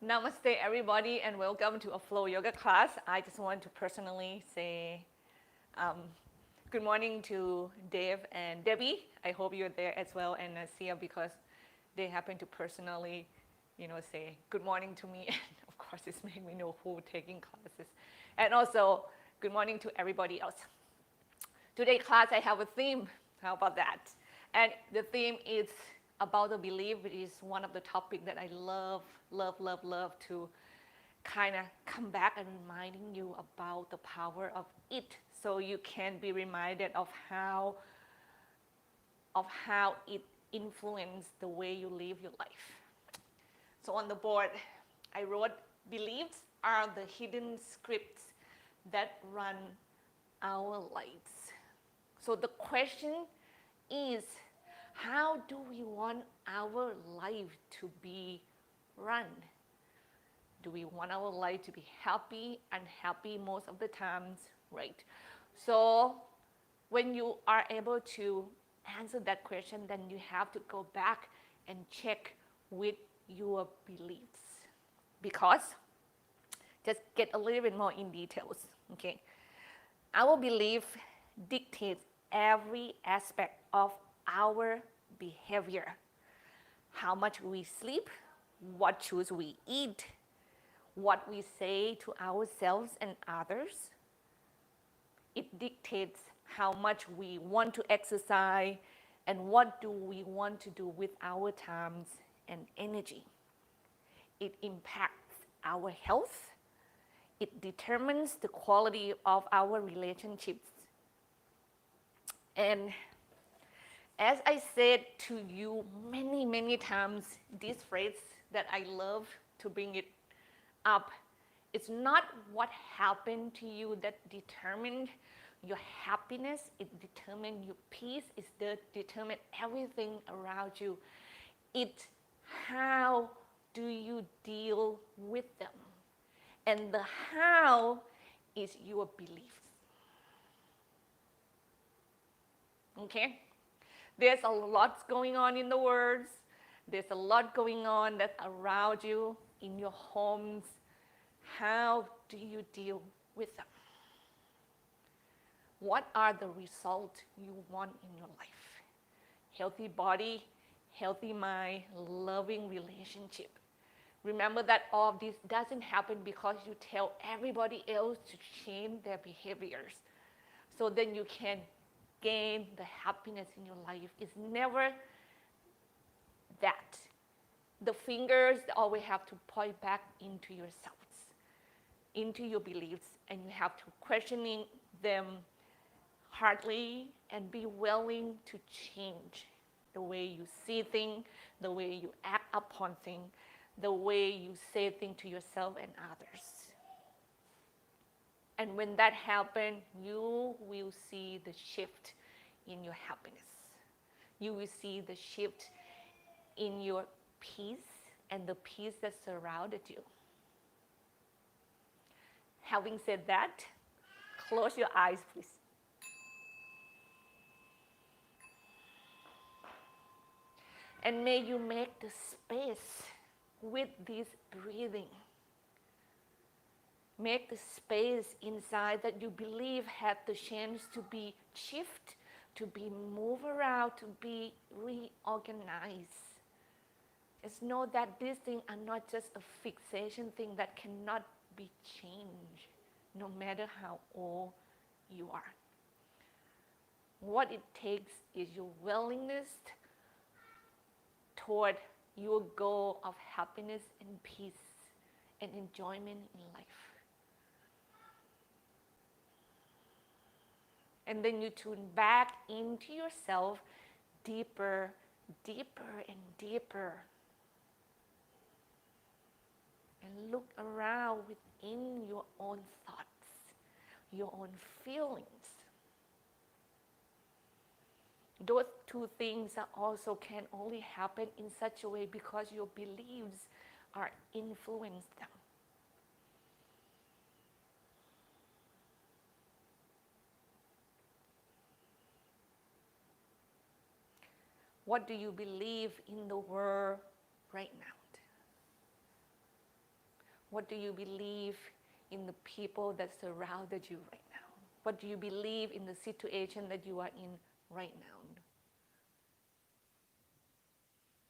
Namaste, everybody, and welcome to a flow yoga class. I just want to personally say um, good morning to Dave and Debbie. I hope you're there as well, and Sia, because they happen to personally, say good morning to me. And of course, it's made me know who taking classes. And also, good morning to everybody else. Today's class, I have a theme. How about that? And the theme is about the belief, which is one of the topics that I love to kind of come back and reminding you about the power of it, so you can be reminded of how it influences the way you live your life. So on the board, I wrote, beliefs are the hidden scripts that run our lives. So the question is, how do we want our life to be run? Do we want our life to be happy, unhappy most of the times, right? So when you are able to answer that question, then you have to go back and check with your beliefs. Because, just get a little bit more in details, okay? Our belief dictates every aspect of our behavior. How much we sleep, what shoes we eat, what we say to ourselves and others. It dictates how much we want to exercise and what do we want to do with our times and energy. It impacts our health. It determines the quality of our relationships. And as I said to you many times, this phrase that I love to bring it up, it's not what happened to you that determined your happiness, it determined your peace, it determined everything around you. It's how do you deal with them? And the how is your beliefs. Okay? There's a lot going on in the world. There's a lot going on that's around you, in your homes. How do you deal with them? What are the results you want in your life? Healthy body, healthy mind, loving relationship. Remember that all of this doesn't happen because you tell everybody else to change their behaviors. So then you can gain the happiness in your life. It's never that. The fingers always have to point back into yourselves, into your beliefs, and you have to questioning them hardly and be willing to change the way you see things, the way you act upon things, the way you say things to yourself and others. And when that happens, you will see the shift in your happiness. You will see the shift in your peace and the peace that surrounded you. Having said that, close your eyes, please. And may you make the space with this breathing. Make the space inside that you believe had the chance to be shift, to be moved around, to be reorganized. Just know that these things are not just a fixation thing that cannot be changed, no matter how old you are. What it takes is your willingness toward your goal of happiness and peace and enjoyment in life. And then you tune back into yourself deeper and deeper. And look around within your own thoughts, your own feelings. Those two things that also can only happen in such a way because your beliefs are influencing them. What do you believe in the world right now? What do you believe in the people that surrounded you right now? What do you believe in the situation that you are in right now?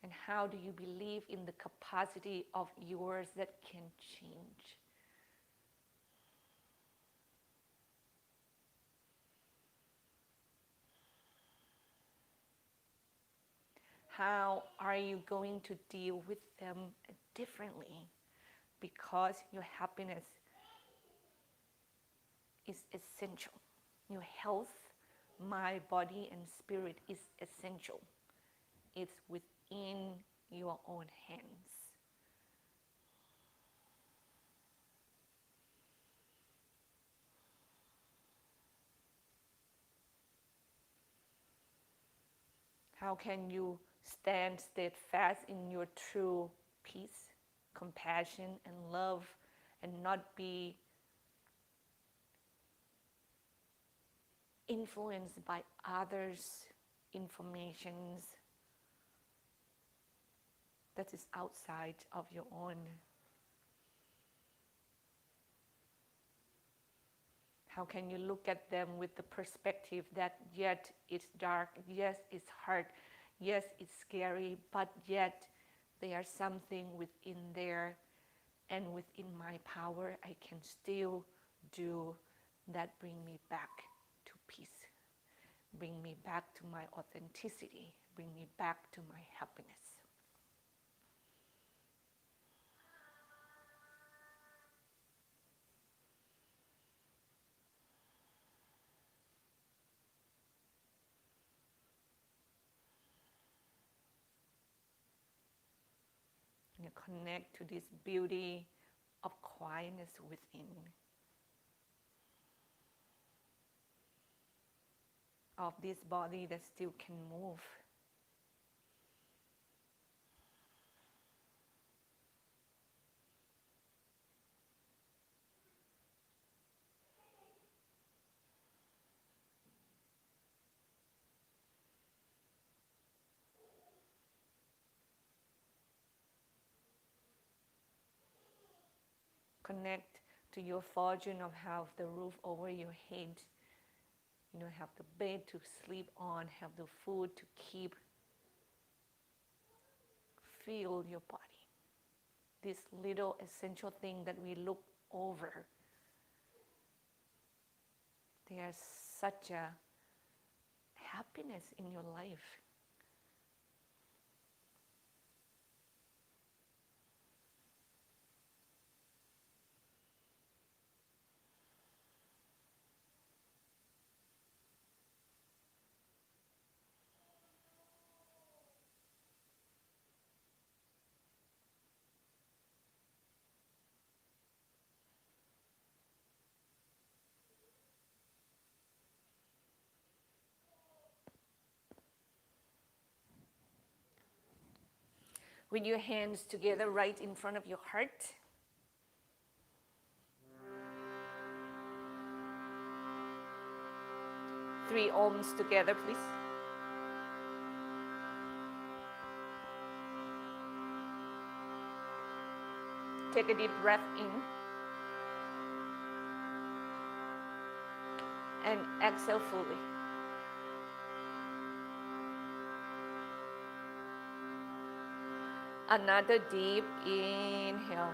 And how do you believe in the capacity of yours that can change? How are you going to deal with them differently? Because your happiness is essential. Your health, mind, body, and spirit is essential. It's within your own hands. How can you stand steadfast in your true peace, compassion, and love, and not be influenced by others' informations that is outside of your own? How can you look at them with the perspective that yet it's dark, yes, it's hard, yes, it's scary, but yet there's something within there, and within my power I can still do that bring me back to peace, bring me back to my authenticity, bring me back to my happiness. You connect to this beauty of quietness within, of this body that still can move. Connect to your fortune of have the roof over your head, have the bed to sleep on, have the food to keep, feel your body. This little essential thing that we look over, there's such a happiness in your life. With your hands together right in front of your heart, three ohms together, please. Take a deep breath in and exhale fully. Another deep inhale.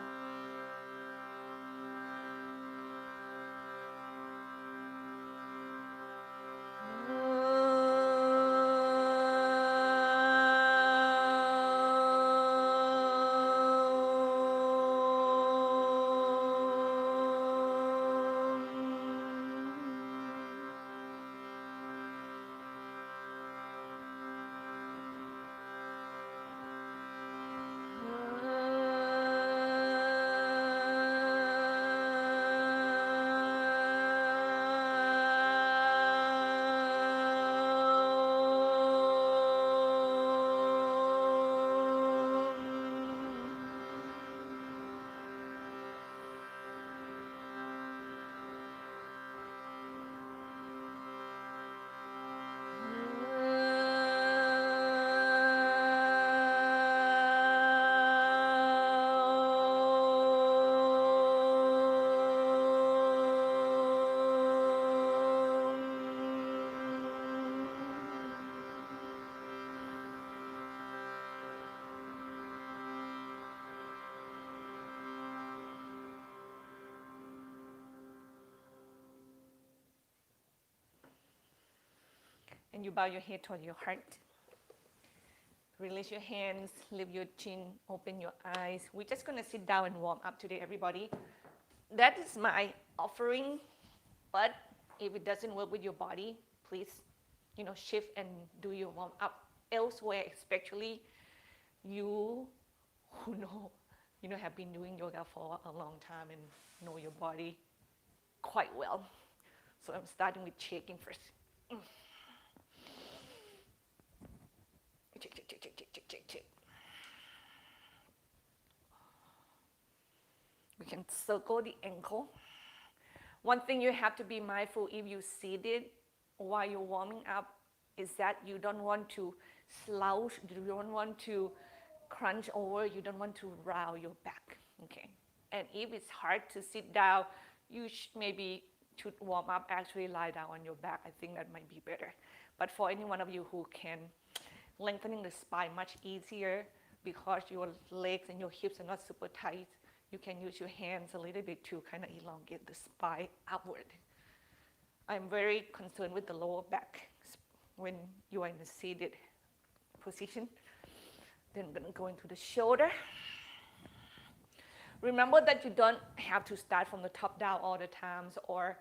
And you bow your head toward your heart. Release your hands, lift your chin, open your eyes. We're just going to sit down and warm up today, everybody. That is my offering, but if it doesn't work with your body, please, shift and do your warm up elsewhere, especially you who have been doing yoga for a long time and know your body quite well. So I'm starting with shaking first. Check. We can circle the ankle. One thing you have to be mindful if you seated while you're warming up is that you don't want to slouch, you don't want to crunch over, you don't want to roll your back, okay? And if it's hard to sit down, you maybe should warm up, actually lie down on your back. I think that might be better. But for any one of you who can, lengthening the spine much easier because your legs and your hips are not super tight, you can use your hands a little bit to kind of elongate the spine upward. I'm very concerned with the lower back when you are in a seated position. Then I'm going to go into the shoulder. Remember that you don't have to start from the top down all the times, or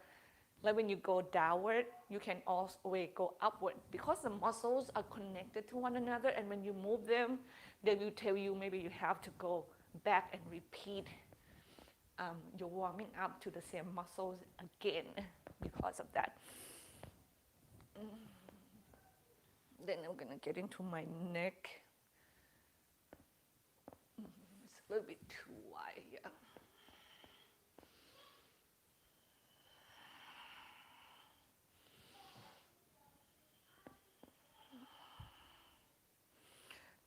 like when you go downward, you can also go upward because the muscles are connected to one another, and when you move them, they will tell you maybe you have to go back and repeat your warming up to the same muscles again because of that. Then I'm going to get into my neck. It's a little bit too wide, yeah.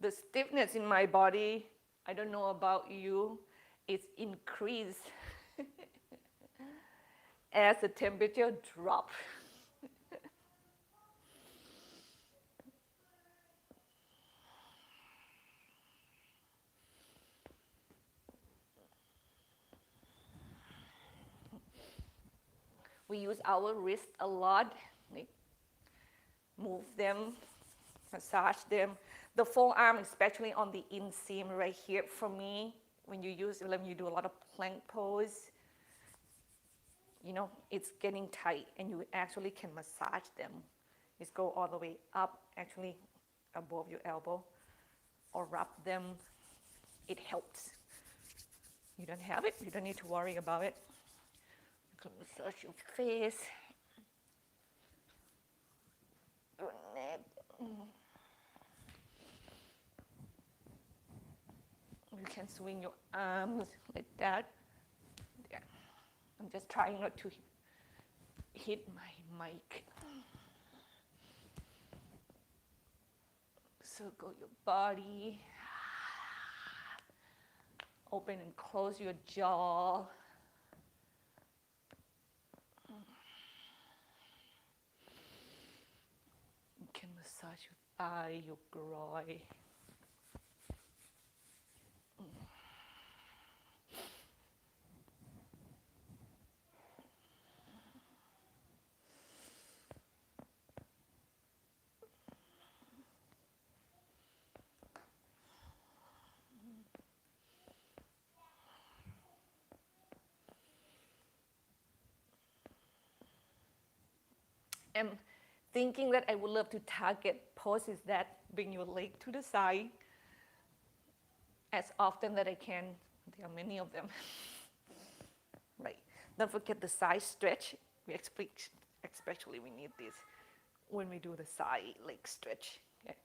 The stiffness in my body, I don't know about you, it's increased as the temperature drops. We use our wrists a lot, like move them, massage them. The forearm, especially on the inseam right here, for me, when you do a lot of plank pose, it's getting tight, and you actually can massage them. Just go all the way up, actually above your elbow, or wrap them. It helps. You don't have it, you don't need to worry about it. You can massage your face, your neck. You can swing your arms like that. Yeah. I'm just trying not to hit my mic. Circle your body. Open and close your jaw. You can massage your thigh, your groin. I'm thinking that I would love to target poses that bring your leg to the side as often that I can. There are many of them. Right. Don't forget the side stretch. Especially we need this when we do the side leg stretch. Okay.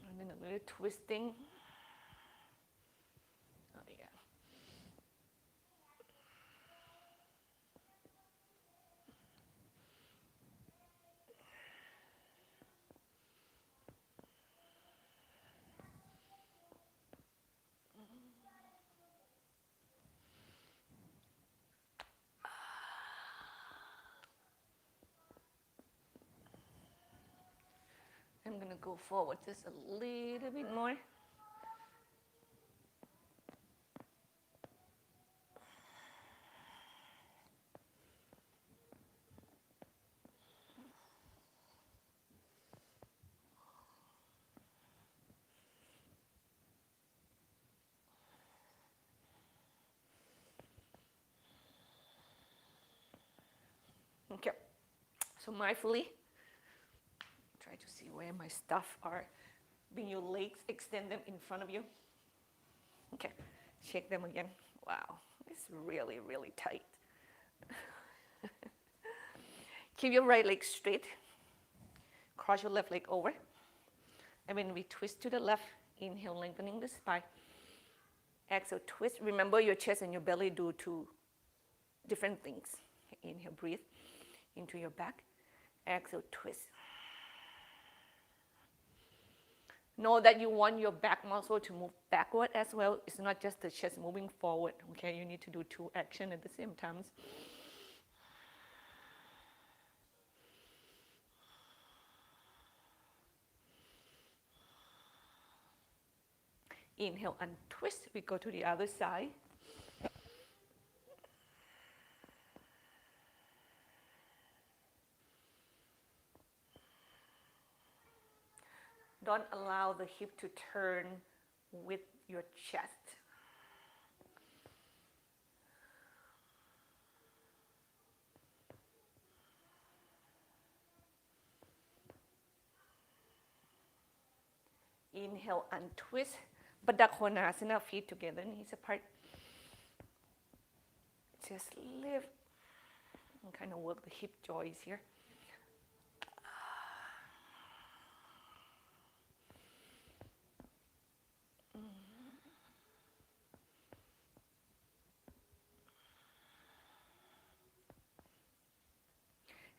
And then a little twisting. Oh, yeah. go forward just a little bit more. Okay, so mindfully, try to see where my stuff are. Bring your legs, extend them in front of you. Okay, shake them again. Wow, it's really, really tight. Keep your right leg straight. Cross your left leg over. And when we twist to the left, inhale, lengthening the spine. Exhale, twist. Remember, your chest and your belly do two different things. Inhale, breathe into your back. Exhale, twist. Know that you want your back muscle to move backward as well. It's not just the chest moving forward. Okay, you need to do two actions at the same time. Inhale and twist. We go to the other side. Don't allow the hip to turn with your chest. Inhale and twist. Uttanasana, feet together, knees apart. Just lift and kind of work the hip joints here.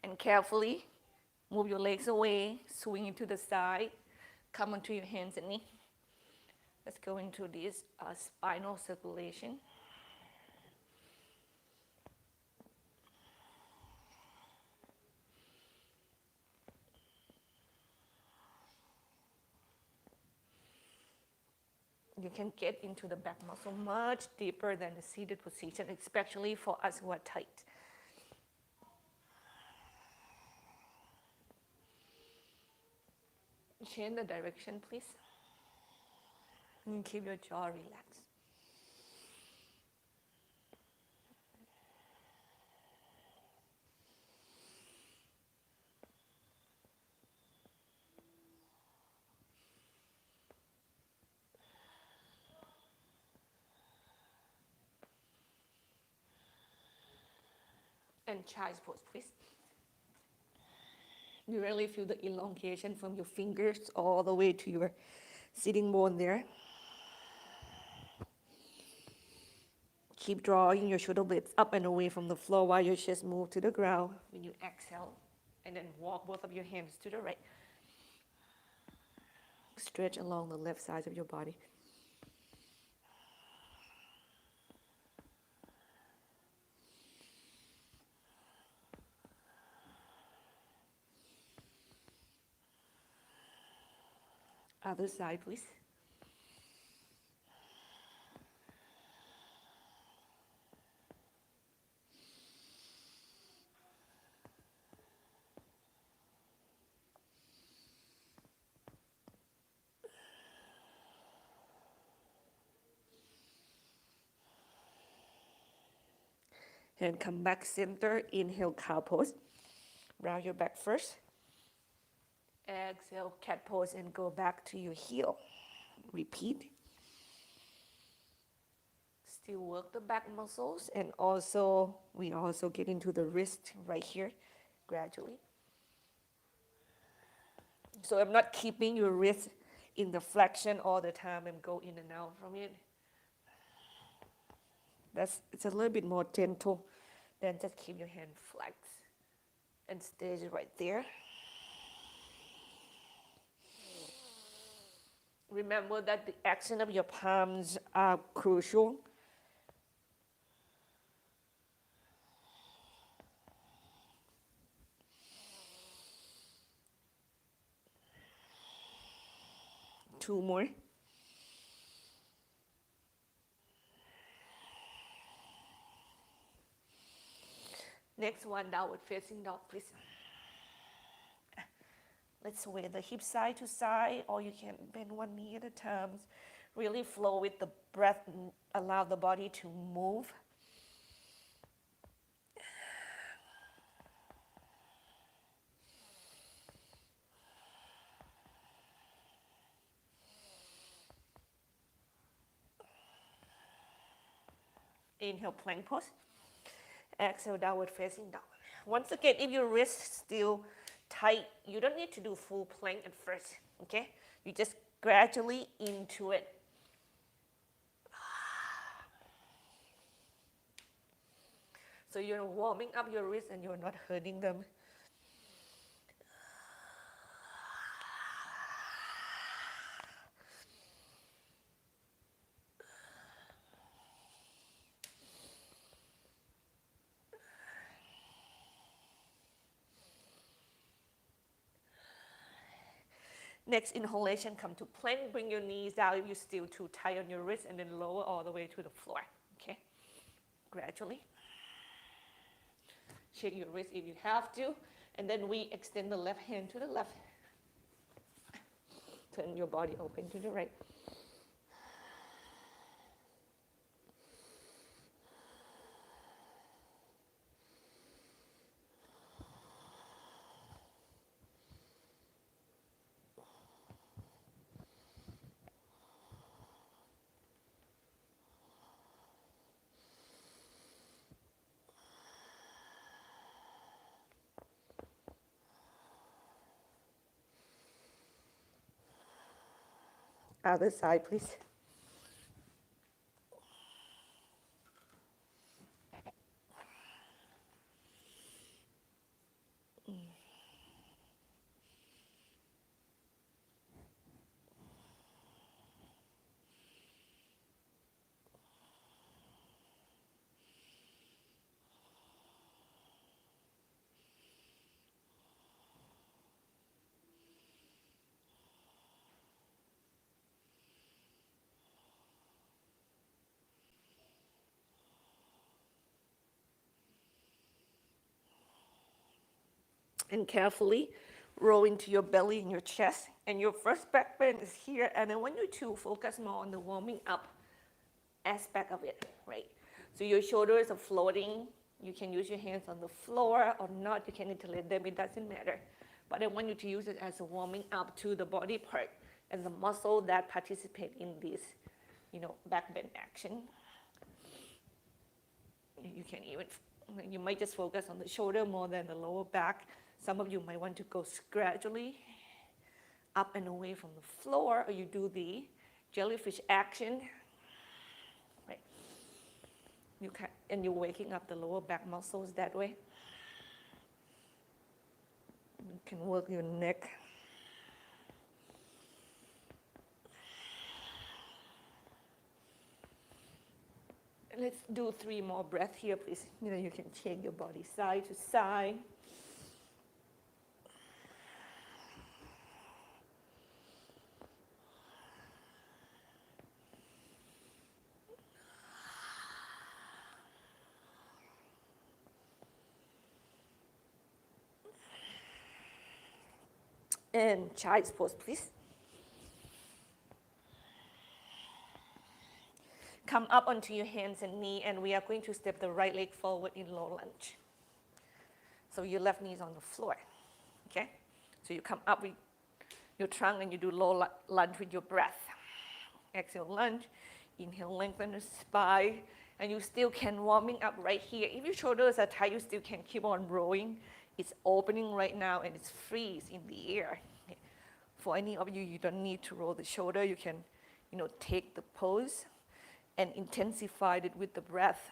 And carefully move your legs away, swing into the side, come onto your hands and knees. Let's go into this spinal circulation. You can get into the back muscle much deeper than the seated position, especially for us who are tight. Change the direction, please. And keep your jaw relaxed. And child's pose, please. You really feel the elongation from your fingers all the way to your sitting bone there. Keep drawing your shoulder blades up and away from the floor while your chest moves to the ground. When you exhale, and then walk both of your hands to the right. Stretch along the left side of your body. Other side, please. And come back center. Inhale, cow pose. Round your back first. Exhale, cat pose, and go back to your heel. Repeat. Still work the back muscles, and also we also get into the wrist right here gradually. So I'm not keeping your wrist in the flexion all the time and go in and out from it. It's a little bit more gentle than just keep your hand flexed and stay right there. Remember that the action of your palms are crucial. 2 more. Next one, downward facing dog, please. Let's sway the hip side to side, or you can bend one knee at a time. Really flow with the breath and allow the body to move. Inhale, plank pose. Exhale, downward facing dog. Once again, if your wrist still tight, you don't need to do full plank at first, okay? You just gradually into it. So you're warming up your wrist and you're not hurting them. Next inhalation, come to plank. Bring your knees down if you're still too tight on your wrist, and then lower all the way to the floor, okay? Gradually. Shake your wrist if you have to. And then we extend the left hand to the left. Turn your body open to the right. Other side, please. And carefully roll into your belly and your chest. And your first back bend is here. And I want you to focus more on the warming up aspect of it, right? So your shoulders are floating. You can use your hands on the floor or not. You can interlate them. It doesn't matter. But I want you to use it as a warming up to the body part and the muscle that participate in this, back bend action. You can even, you might just focus on the shoulder more than the lower back. Some of you might want to go gradually up and away from the floor, or you do the jellyfish action, right? You can, and you're waking up the lower back muscles that way. You can work your neck. Let's do 3 more breaths here, please. You can shake your body side to side. And child's pose, please. Come up onto your hands and knee, and we are going to step the right leg forward in low lunge. So your left knee is on the floor, okay? So you come up with your trunk and you do low lunge with your breath. Exhale, lunge. Inhale, lengthen the spine. And you still can warming up right here. If your shoulders are tight, you still can keep on rolling. It's opening right now and it's freeze in the air. For any of you, you don't need to roll the shoulder. You can, take the pose and intensify it with the breath.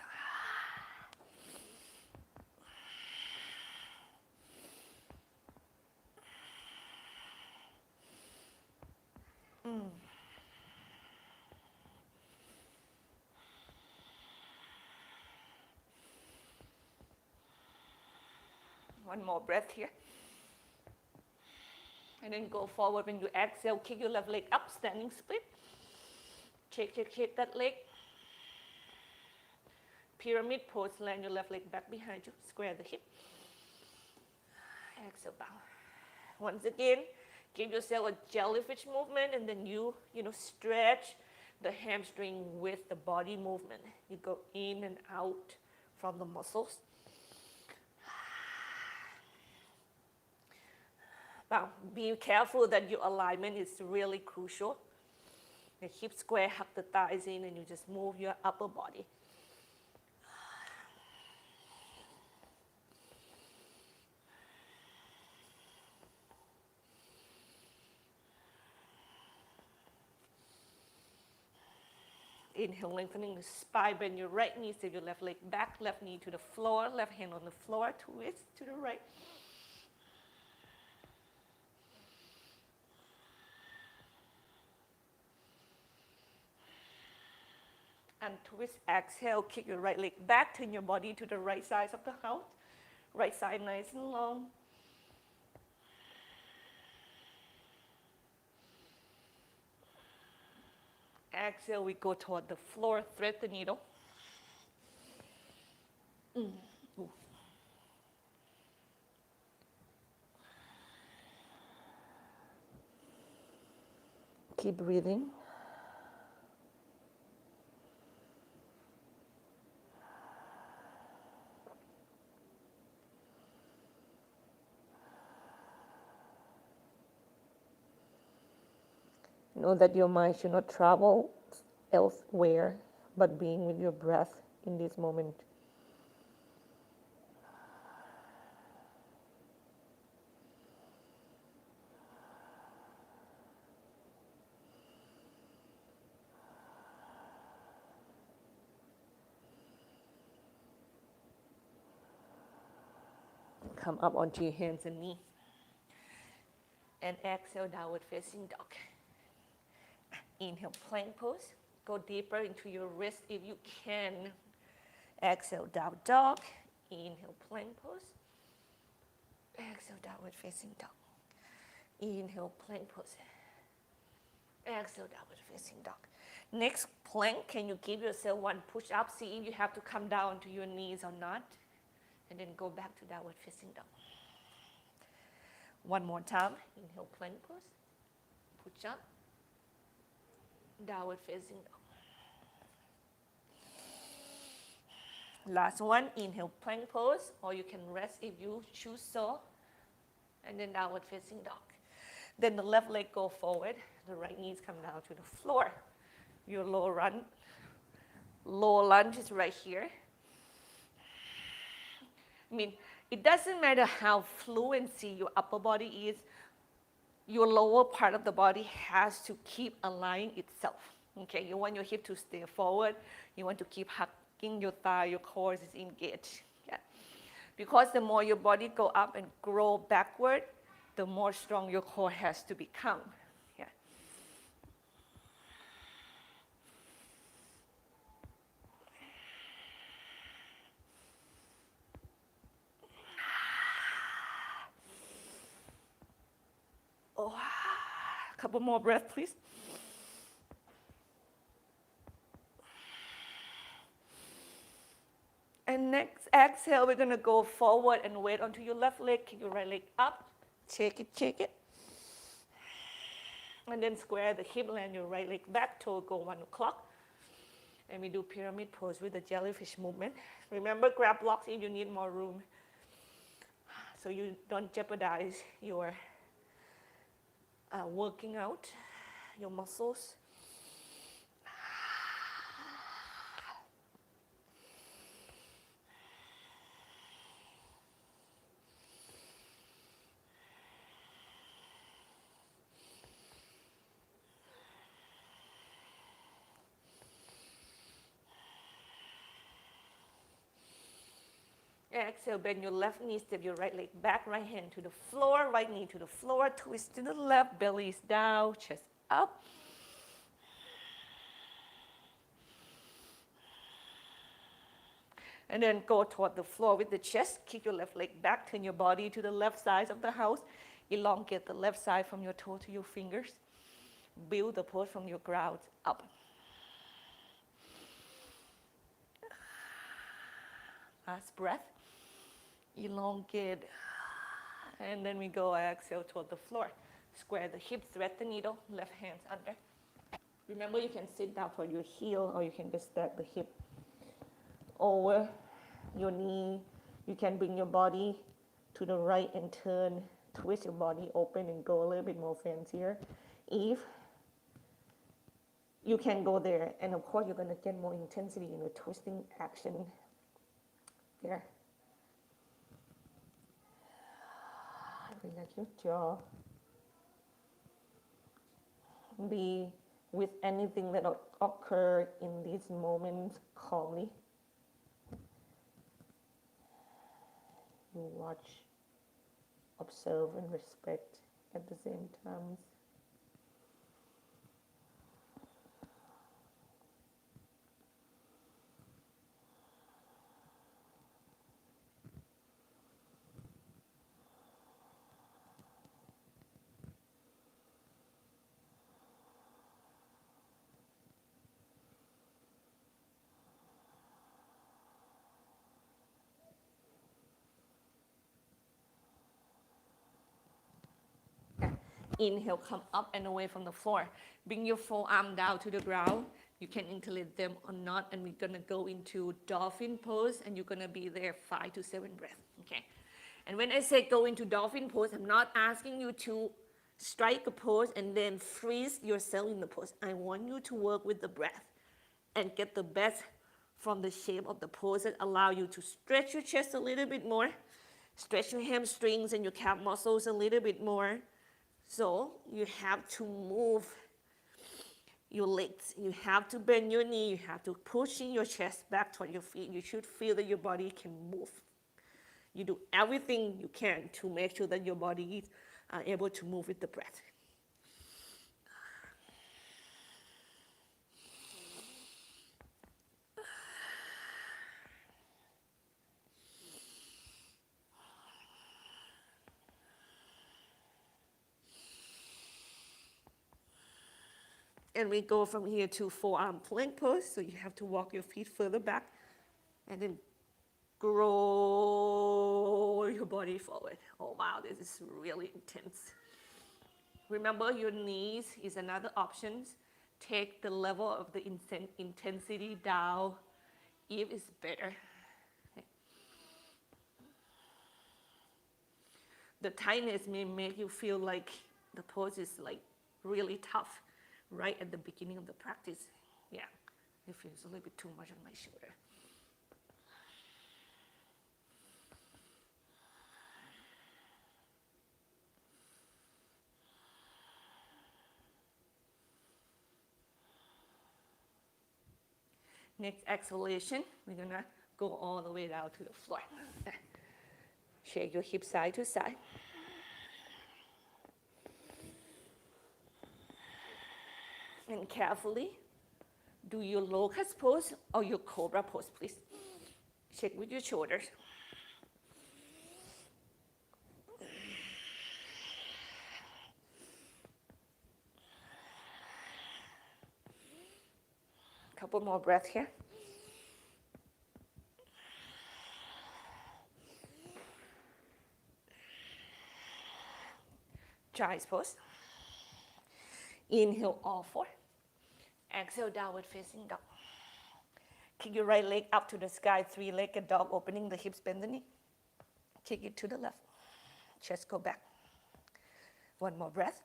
One more breath here. And then go forward. When you exhale, kick your left leg up, standing split. Shake that leg. Pyramid pose, land your left leg back behind you, square the hip. Exhale, bow. Once again, give yourself a jellyfish movement, and then you stretch the hamstring with the body movement. You go in and out from the muscles. Now, be careful that your alignment is really crucial. The hip square, hug the thighs in, and you just move your upper body. Inhale, lengthening the spine, bend your right knee, step your left leg back, left knee to the floor, left hand on the floor, twist to the right. And twist, exhale, kick your right leg back, turn your body to the right side of the house. Right side nice and long. Exhale, we go toward the floor, thread the needle. Keep breathing. Know that your mind should not travel elsewhere, but being with your breath in this moment. Come up onto your hands and knees. And exhale, downward facing dog. Inhale, plank pose. Go deeper into your wrist if you can. Exhale, down dog. Inhale, plank pose. Exhale, downward facing dog. Inhale, plank pose. Exhale, downward facing dog. Next plank, can you give yourself one push up? See if you have to come down to your knees or not. And then go back to downward facing dog. One more time. Inhale, plank pose. Push up. Downward facing dog. Last one, inhale, plank pose, or you can rest if you choose so. And then downward facing dog. Then the left leg go forward, the right knees come down to the floor. Your lower lunge is right here. I mean, it doesn't matter how fluency your upper body is, your lower part of the body has to keep aligning itself. Okay, you want your hip to stay forward. You want to keep hugging your thigh, your core is engaged. Yeah. Because the more your body go up and grow backward, the more strong your core has to become. Yeah. Oh, a couple more breaths, please. And next exhale, we're going to go forward and wait onto your left leg. Kick your right leg up. Shake it. And then square the hip, land your right leg back, toe go 1 o'clock. And we do pyramid pose with the jellyfish movement. Remember, grab blocks if you need more room, so you don't jeopardize your working out your muscles. Exhale, bend your left knee, step your right leg back, right hand to the floor, right knee to the floor, twist to the left, belly is down, chest up. And then go toward the floor with the chest, kick your left leg back, turn your body to the left side of the house. Elongate the left side from your toe to your fingers. Build the pose from your ground up. Last breath. Elongate. And then we go exhale toward the floor. Square the hips, thread the needle, left hands under. Remember, you can sit down for your heel, or you can just stack the hip over your knee. You can bring your body to the right and turn, twist your body open and go a little bit more fancier. If you can go there, and of course you're going to get more intensity in the twisting action there. Relax your jaw. Be with anything that occur in these moments calmly. You watch, observe, and respect at the same time. Inhale, come up and away from the floor. Bring your forearm down to the ground. You can interlace them or not, and we're gonna go into Dolphin Pose, and you're gonna be there 5 to 7 breaths, okay? And when I say go into Dolphin Pose, I'm not asking you to strike a pose and then freeze yourself in the pose. I want you to work with the breath and get the best from the shape of the pose that allow you to stretch your chest a little bit more, stretch your hamstrings and your calf muscles a little bit more. So you have to move your legs. You have to bend your knee. You have to push in your chest back toward your feet. You should feel that your body can move. You do everything you can to make sure that your body is able to move with the breath. And we go from here to forearm plank pose. So you have to walk your feet further back and then grow your body forward. Oh wow, this is really intense. Remember, your knees is another option. Take the level of the intensity down if it's better. The tightness may make you feel like the pose is like really tough right at the beginning of the practice. Yeah, it feels a little bit too much on my shoulder. Next exhalation, we're gonna go all the way down to the floor. Shake your hips side to side. And carefully do your locust pose or your cobra pose, please. Shake with your shoulders. Couple more breaths here. Child's pose. Inhale, all four. Exhale, downward facing dog. Kick your right leg up to the sky, three-legged dog, opening the hips, bend the knee. Kick it to the left. Chest go back. One more breath.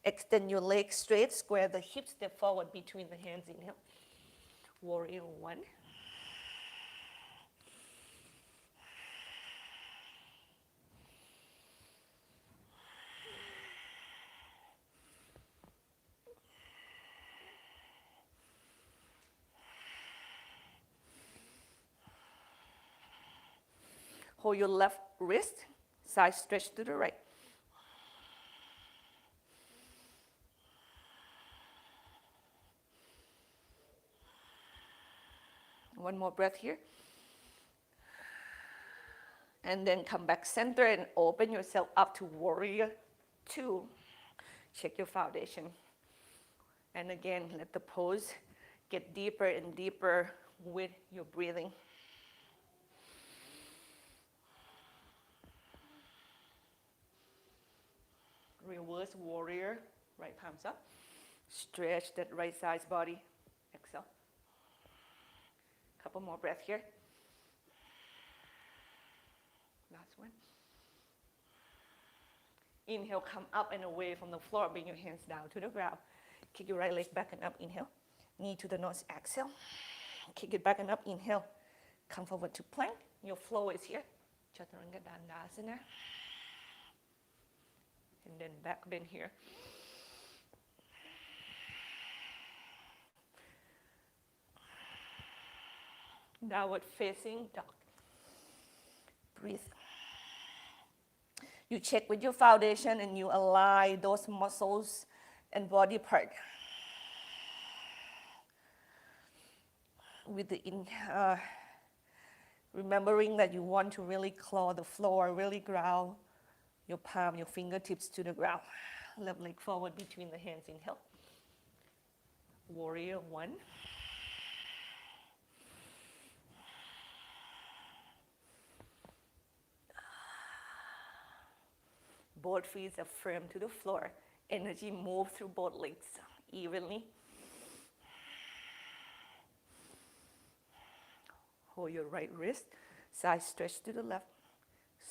Extend your legs straight, square the hips, step forward between the hands, inhale. Warrior one. Hold your left wrist, side stretch to the right. One more breath here. And then come back center and open yourself up to warrior two. Check your foundation. And again, let the pose get deeper and deeper with your breathing. Reverse warrior, right palms up. Stretch that right side's body. Exhale. Couple more breaths here. Last one. Inhale, come up and away from the floor. Bring your hands down to the ground. Kick your right leg back and up. Inhale. Knee to the nose. Exhale. Kick it back and up. Inhale. Come forward to plank. Your flow is here. Chaturanga Dandasana. And then back bend here. Downward facing dog. Breathe. You check with your foundation and you align those muscles and body part. With the remembering that you want to really claw the floor, really ground your palm, your fingertips to the ground. Left leg forward between the hands. Inhale. Warrior one. Both feet are firm to the floor. Energy moves through both legs evenly. Hold your right wrist. Side stretch to the left.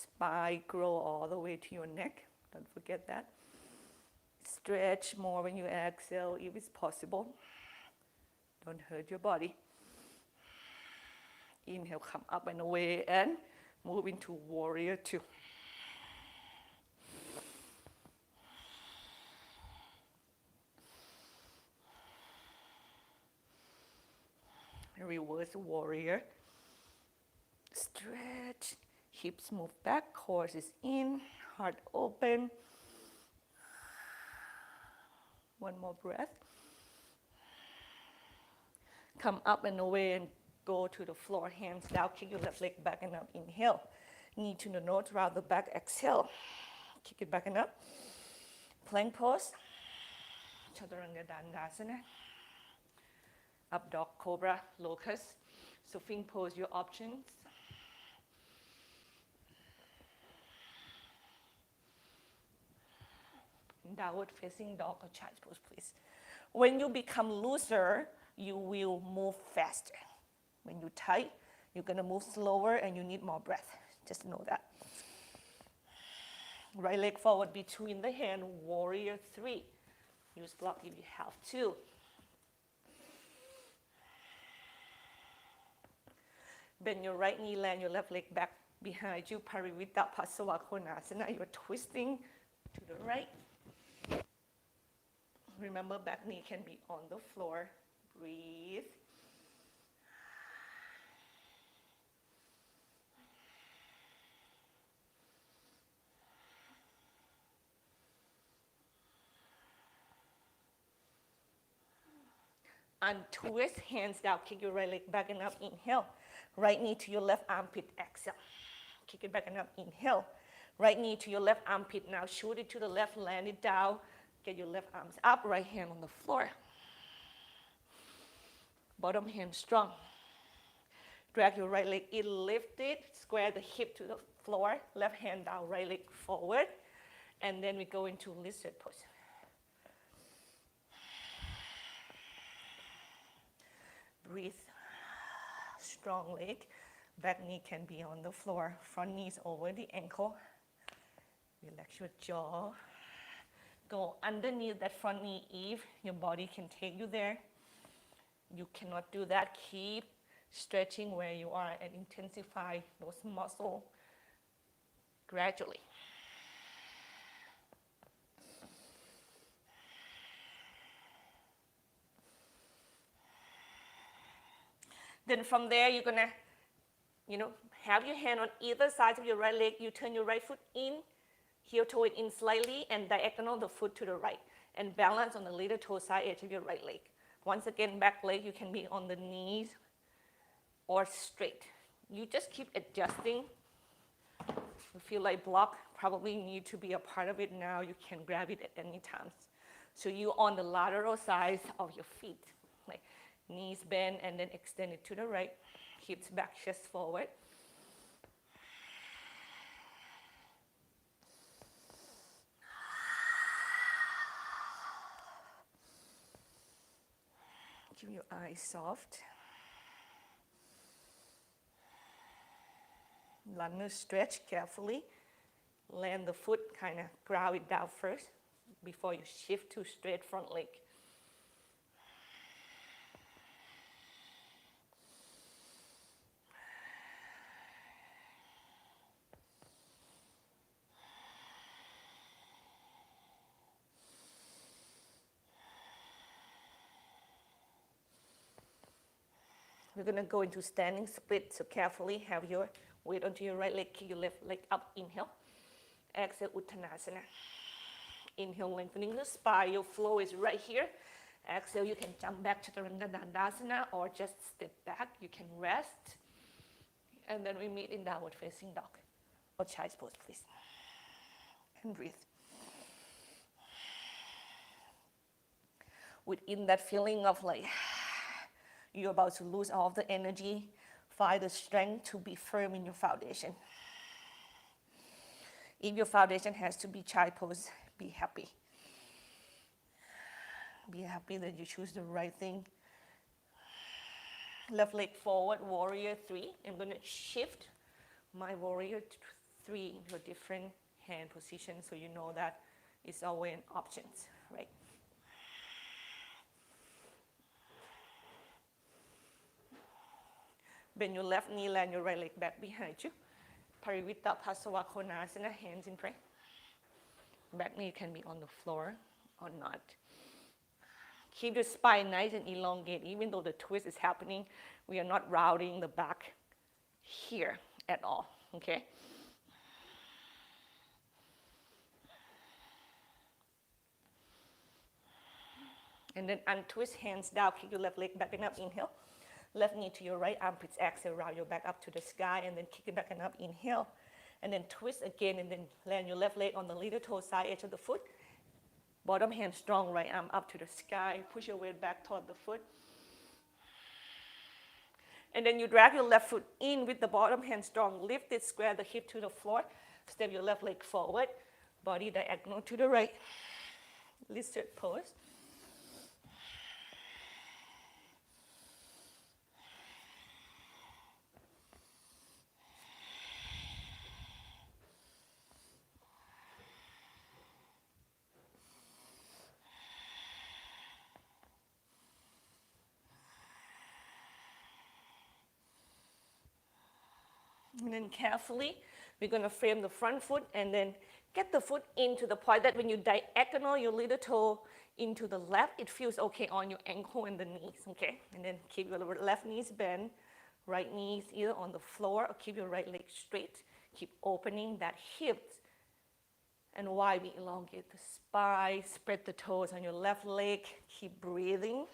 Spine grow all the way to your neck. Don't forget that. Stretch more when you exhale if it's possible. Don't hurt your body. Inhale, come up and away and move into warrior two. Reverse warrior. Stretch. Hips move back. Core is in. Heart open. One more breath. Come up and away and go to the floor. Hands down. Kick your left leg back and up. Inhale. Knee to the nose. Round the back. Exhale. Kick it back and up. Plank pose. Chaturanga Dandasana. Up dog, cobra, locust. So fin pose your options. Downward facing dog or child's pose, please. When you become looser, you will move faster. When you're tight, you're gonna move slower and you need more breath. Just know that. Right leg forward between the hand, warrior three. Use block if you have to. Bend your right knee, land your left leg back behind you. Parivrtta Pasavakonasana. You're twisting to the right. Remember, back knee can be on the floor. Breathe. Untwist, hands down. Kick your right leg back and up. Inhale. Right knee to your left armpit. Exhale. Kick it back and up. Inhale. Right knee to your left armpit. Now shoot it to the left. Land it down. Get your left arms up. Right hand on the floor. Bottom hand strong. Drag your right leg in. Lift it. Square the hip to the floor. Left hand down. Right leg forward. And then we go into lizard pose. Breathe. Strong leg. Back knee can be on the floor. Front knee is over the ankle. Relax your jaw. Go underneath that front knee if your body can take you there. You cannot do that. Keep stretching where you are and intensify those muscles gradually. Then from there, you're gonna, have your hand on either side of your right leg. You turn your right foot in, heel toe it in slightly, and diagonal the foot to the right. And balance on the little toe side edge of your right leg. Once again, back leg, you can be on the knees or straight. You just keep adjusting feel like block, probably need to be a part of it now. You can grab it at any time. So you on the lateral sides of your feet, like knees bend and then extend it to the right, hips back, chest forward. Keep your eyes soft. Lunge stretch carefully. Land the foot, kind of ground it down first before you shift to straight front leg. We're going to go into standing split, so carefully have your weight onto your right leg, kick your left leg up, inhale. Exhale, Uttanasana. Inhale, lengthening the spine, your flow is right here. Exhale, you can jump back to Danurasana or just step back, you can rest. And then we meet in downward facing dog, or child's pose, please. And breathe. Within that feeling of like, you're about to lose all of the energy, find the strength to be firm in your foundation. If your foundation has to be child pose, be happy. Be happy that you choose the right thing. Left leg forward, warrior 3. I'm going to shift my warrior 3 into a different hand position so you know that it's always an option, right? Bend your left knee, land your right leg back behind you. Parivitta Pasava Konasana, hands in prayer. Back knee can be on the floor or not. Keep your spine nice and elongate. Even though the twist is happening, we are not routing the back here at all, okay? And then untwist, hands down, kick your left leg back and up, inhale. Left knee to your right, armpits, exhale, round your back up to the sky, and then kick it back and up, inhale. And then twist again, and then land your left leg on the little toe, side edge of the foot. Bottom hand strong, right arm up to the sky. Push your weight back toward the foot. And then you drag your left foot in with the bottom hand strong. Lift it, square the hip to the floor. Step your left leg forward. Body diagonal to the right. Lizard pose. And then carefully, we're going to frame the front foot and then get the foot into the point that when you diagonal your little toe into the left, it feels okay on your ankle and the knees, okay? And then keep your left knees bent, right knees either on the floor or keep your right leg straight. Keep opening that hip. And while we elongate the spine, spread the toes on your left leg, keep breathing.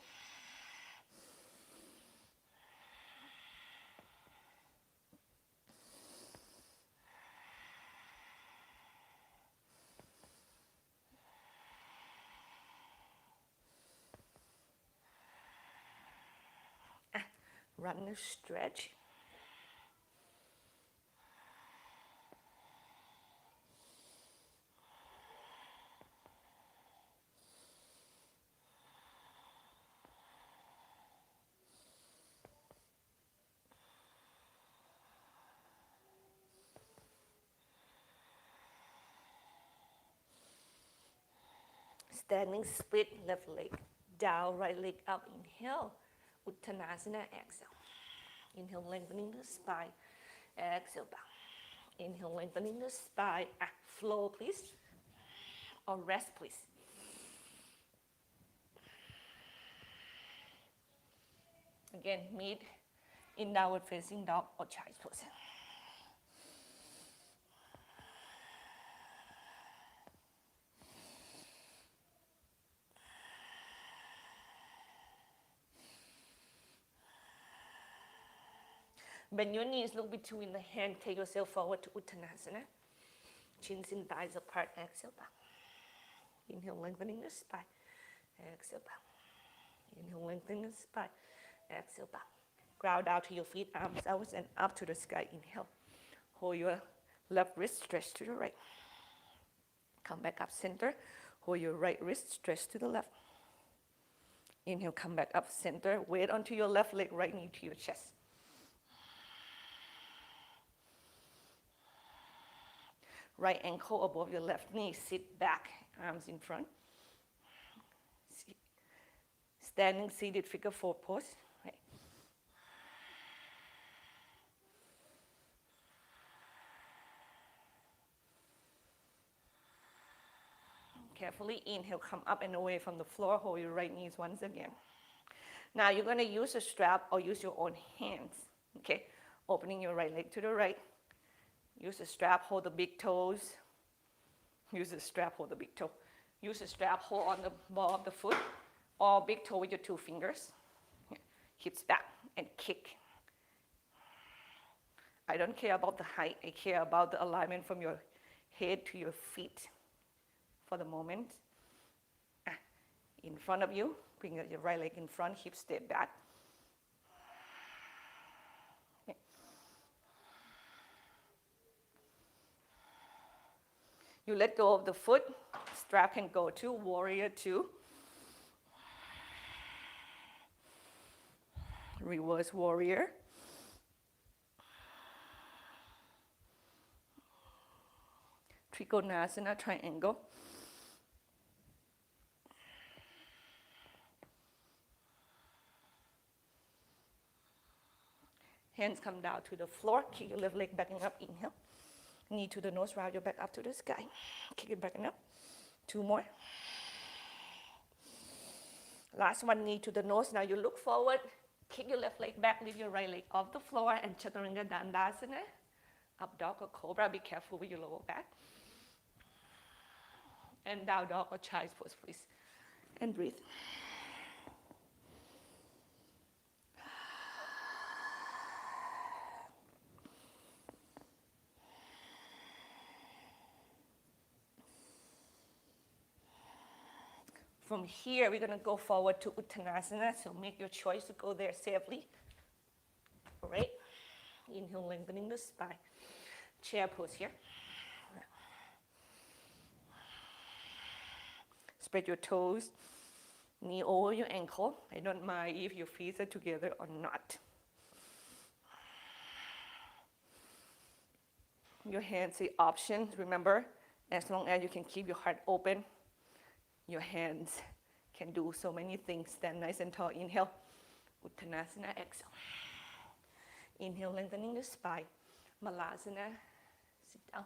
Runner stretch. Standing split, left leg down, right leg up, inhale. Uttanasana, exhale. Inhale, lengthening the spine. Exhale, down. Inhale, lengthening the spine. Flow, please. Or rest, please. Again, meet in downward facing dog or child's pose. Bend your knees, look between the hand, take yourself forward to Uttanasana. Chins and thighs apart. Exhale back. Inhale, lengthening the spine. Exhale back. Inhale, lengthening the spine. Exhale back. Ground out to your feet, arms out and up to the sky. Inhale. Hold your left wrist, stretch to the right. Come back up center. Hold your right wrist, stretch to the left. Inhale, come back up center. Weight onto your left leg, right knee to your chest. Right ankle above your left knee. Sit back, arms in front. Standing seated figure four pose. Right. Carefully inhale, come up and away from the floor. Hold your right knees once again. Now you're going to use a strap or use your own hands. Okay, opening your right leg to the right. Use the strap, hold the big toes. Use the strap, hold the big toe. Use the strap, hold on the ball of the foot, or big toe with your 2 fingers. Hips back and kick. I don't care about the height. I care about the alignment from your head to your feet for the moment. In front of you, bring your right leg in front, hips stay back. You let go of the foot, strap can go to warrior 2. Reverse warrior. Trikonasana, triangle. Hands come down to the floor. Kick your left leg backing up. Inhale. Knee to the nose. Round your back up to the sky. Kick it backing up. 2 more. Last one, knee to the nose. Now you look forward. Kick your left leg back. Lift your right leg off the floor. And Chaturanga Dandasana. Up dog or cobra. Be careful with your lower back. And down dog or child's pose, please. And breathe. From here, we're going to go forward to Uttanasana, so make your choice to go there safely. All right. Inhale, lengthening the spine. Chair pose here. Spread your toes, knee over your ankle. I don't mind if your feet are together or not. Your hands say options. Remember, as long as you can keep your heart open, your hands can do so many things. Stand nice and tall. Inhale. Uttanasana. Exhale. Inhale, lengthening the spine. Malasana. Sit down.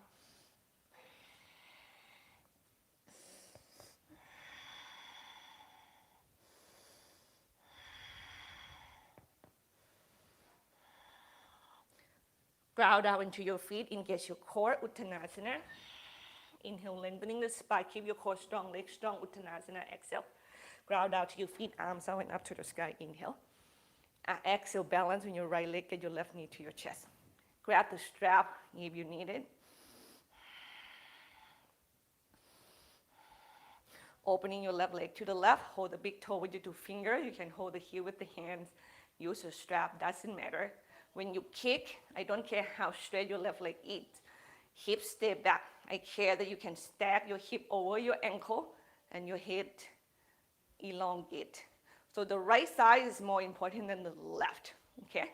Ground out into your feet. Engage your core. Uttanasana. Inhale, lengthening the spine. Keep your core strong, legs strong. Uttanasana. Exhale. Ground out to your feet, arms out and up to the sky. Inhale. Exhale, balance on your right leg. Get your left knee to your chest. Grab the strap if you need it. Opening your left leg to the left. Hold the big toe with your 2 fingers. You can hold the heel with the hands. Use a strap. Doesn't matter. When you kick, I don't care how straight your left leg is. Hips stay back. I care that you can stack your hip over your ankle and your head elongate. So the right side is more important than the left, okay?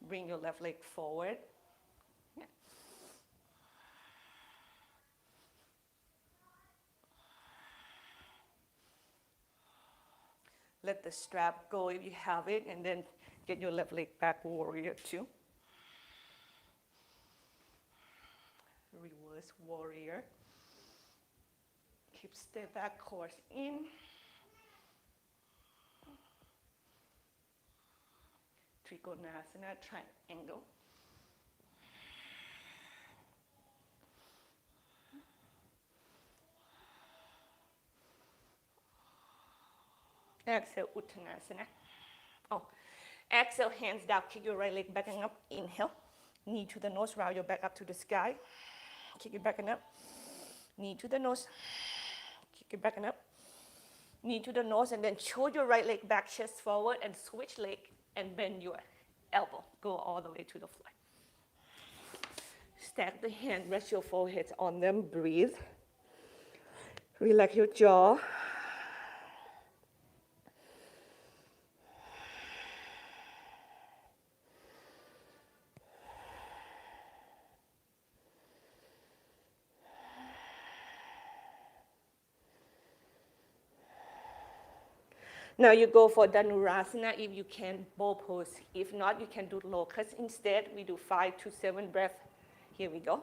Bring your left leg forward. Yeah. Let the strap go if you have it, and then get your left leg back, warrior 2. Reverse warrior. Keep step back, course in. Trikonasana, triangle. Exhale, Uttanasana. Oh, Exhale, hands down, kick your right leg back and up. Inhale, knee to the nose, round your back up to the sky. Kick it back and up. Knee to the nose, kick it back and up. Knee to the nose, and then show your right leg back, chest forward, and switch leg, and bend your elbow. Go all the way to the floor. Stack the hand, rest your foreheads on them, breathe. Relax your jaw. Now you go for Danurasana if you can, bow pose. If not, you can do Lotus instead. We do 5 to 7 breaths. Here we go.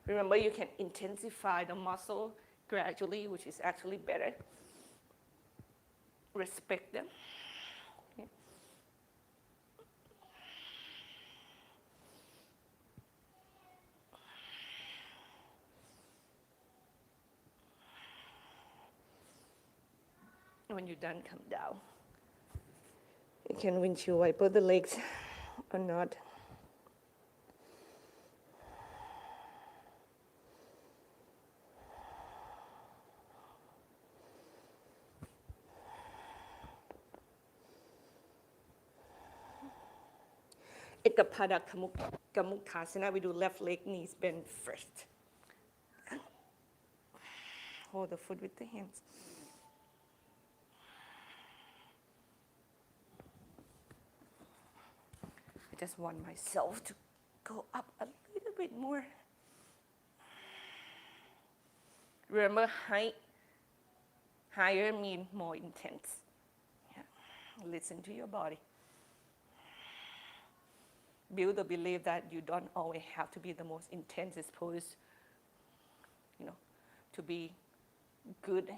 Remember, you can intensify the muscle gradually, which is actually better. Respect them. Okay. When you're done, come down. You can windshield wiper the legs or not. Ekapada Kamukhasana, we do left leg, knees bend first. Hold the foot with the hands. I just want myself to go up a little bit more. Remember, higher means more intense. Yeah. Listen to your body. Build the belief that you don't always have to be the most intensest pose, to be good.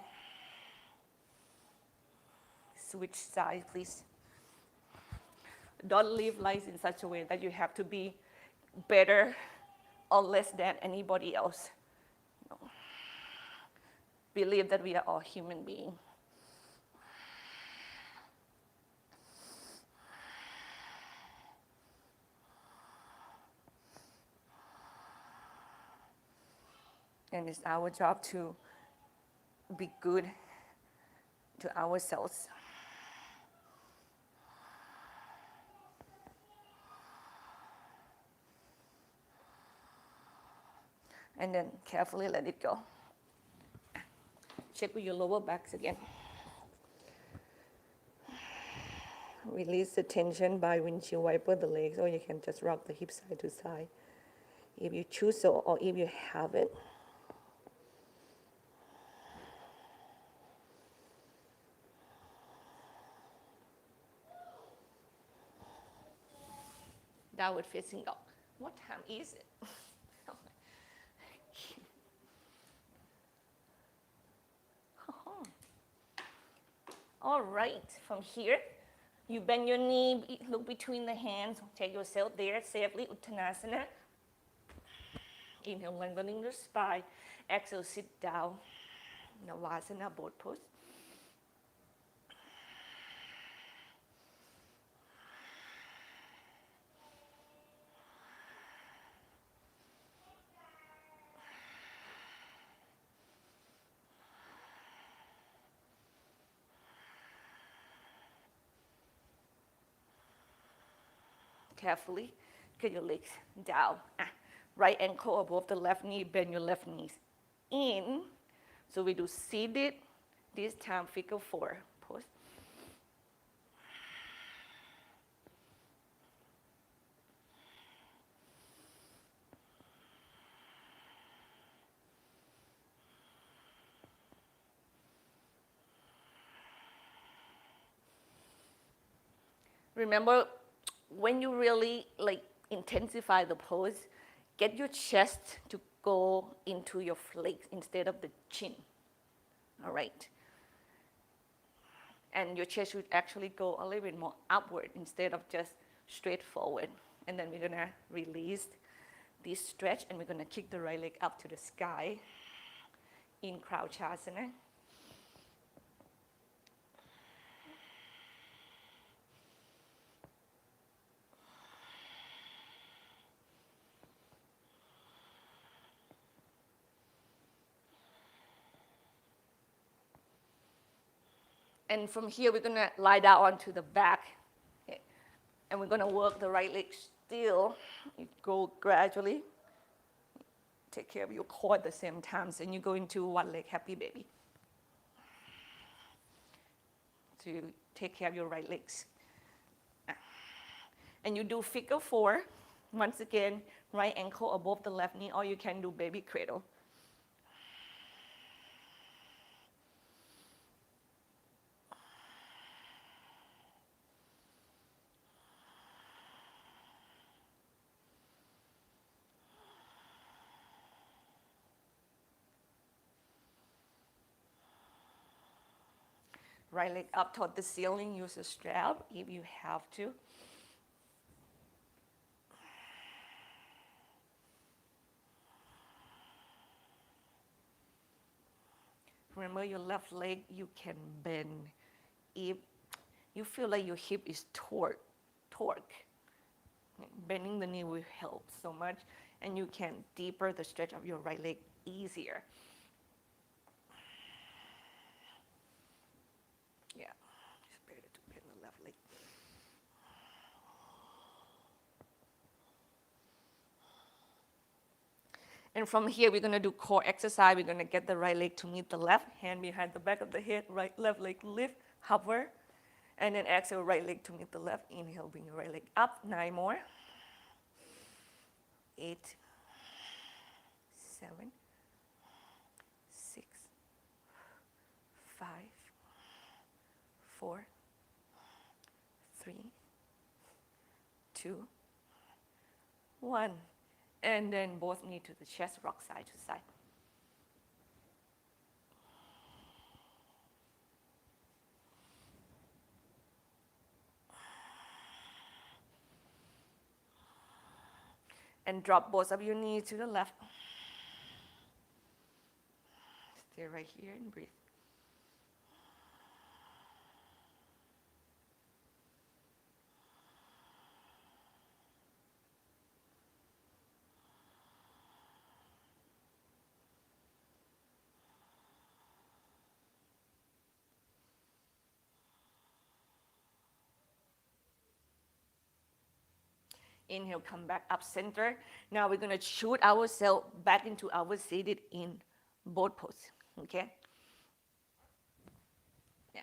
Switch sides, please. Don't live life in such a way that you have to be better or less than anybody else. Believe that we are all human beings. And it's our job to be good to ourselves. And then carefully let it go. Check with your lower backs again. Release the tension by windshield wiper the legs, or you can just rock the hips side to side if you choose so, or if you have it. Downward facing dog. What time is it? All right, from here, you bend your knee, look between the hands, take yourself there safely, Uttanasana. Inhale, lengthening the spine. Exhale, sit down. Namaste, boat pose. Carefully, get your legs down. Right ankle above the left knee, bend your left knees in. So we do seated, this time figure 4 pose. Remember, when you really intensify the pose, get your chest to go into your legs instead of the chin. All right. And your chest should actually go a little bit more upward instead of just straight forward. And then we're gonna release this stretch, and we're gonna kick the right leg up to the sky. in Crouchasana. And from here, we're going to lie down onto the back. Okay. And we're going to work the right leg still. You go gradually. Take care of your core at the same time. And you go into one leg happy baby. So you take care of your right legs. And you do figure four. Once again, right ankle above the left knee, or you can do baby cradle. Right leg up toward the ceiling, use a strap if you have to. Remember your left leg, you can bend. If you feel like your hip is torque, bending the knee will help so much, and you can deeper the stretch of your right leg easier. Yeah, it's better to bend the left leg. And from here, we're going to do core exercise. We're going to get the right leg to meet the left, hand behind the back of the head, left leg lift, hover, and then exhale, right leg to meet the left. Inhale, bring your right leg up. 9 more. 8, 7, 6, 5, 4, 3, 2, 1. And then both knee to the chest, rock side to side. And drop both of your knees to the left. Stay right here and breathe. Inhale, come back up center. Now we're going to shoot ourselves back into our seated in boat pose. Okay? Yeah.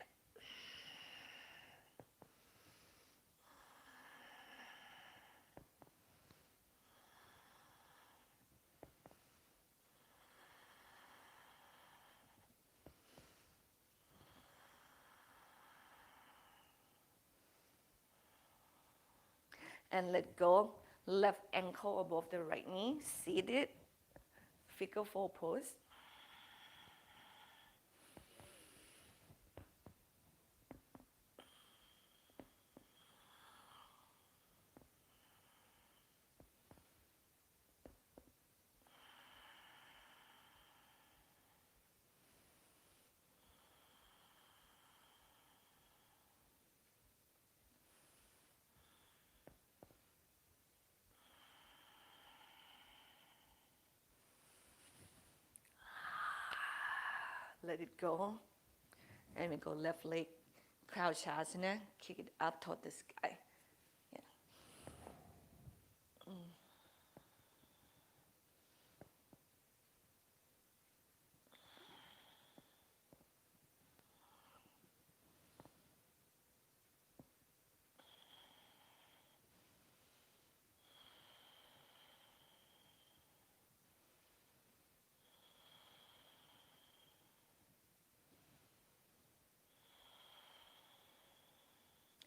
And let go. Left ankle above the right knee. Seated. Figure 4 pose. Let it go. And we go left leg, Crouchasana. Kick it up toward the sky. Yeah.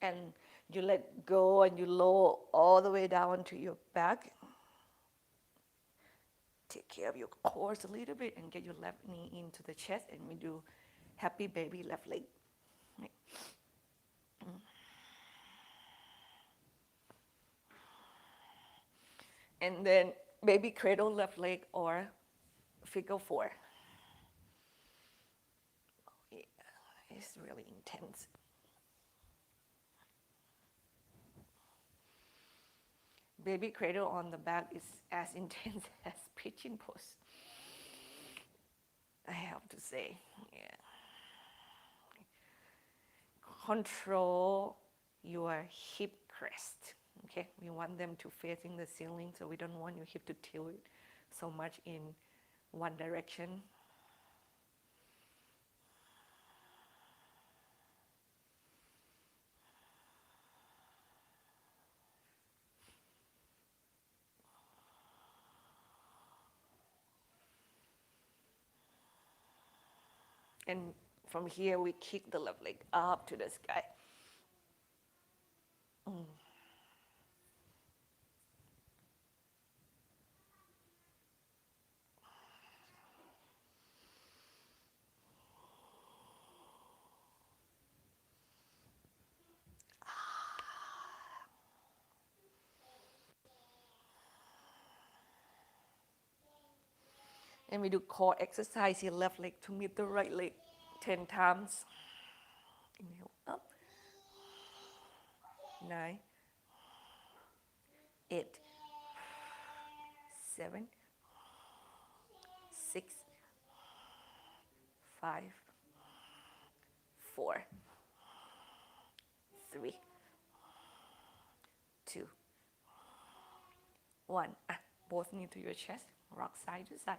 And you let go and you lower all the way down to your back. Take care of your core a little bit and get your left knee into the chest, and we do happy baby left leg. Right. And then baby cradle left leg or figure 4. It's really intense. Baby cradle on the back is as intense as pigeon pose, I have to say. Yeah. Control your hip crest. Okay, we want them to facing the ceiling, so we don't want your hip to tilt so much in one direction. And from here, we kick the left leg up to the sky. And we do core exercise here, left leg to meet the right leg 10 times. Inhale up. 9, 8, 7, 6, 5, 4, 3, 2, 1. Both knee to your chest, rock side to side.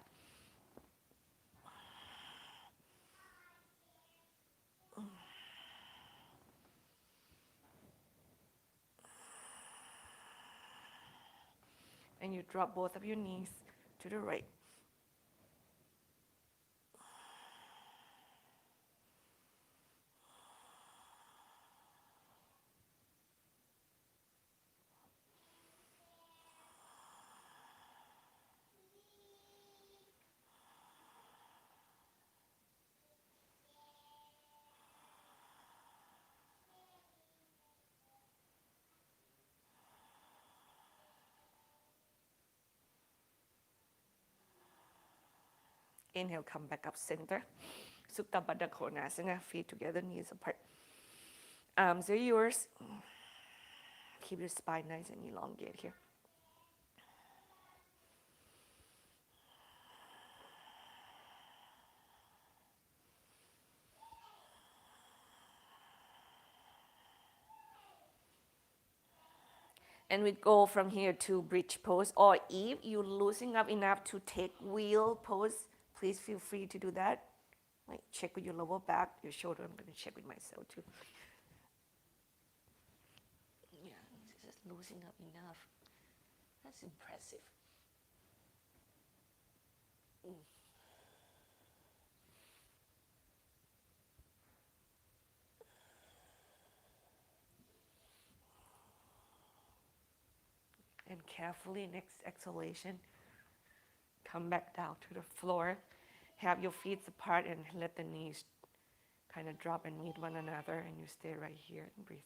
And you drop both of your knees to the right. Inhale, come back up center. Supta Baddha Konasana, feet together, knees apart. Arms are yours. Keep your spine nice and elongate here. And we go from here to bridge pose, or if you're loosening up enough to take wheel pose, please feel free to do that. Like check with your lower back, your shoulder. I'm going to check with myself too. Yeah, just loosening up enough. That's impressive. And carefully, next exhalation, come back down to the floor. Have your feet apart and let the knees kind of drop and meet one another, and you stay right here and breathe.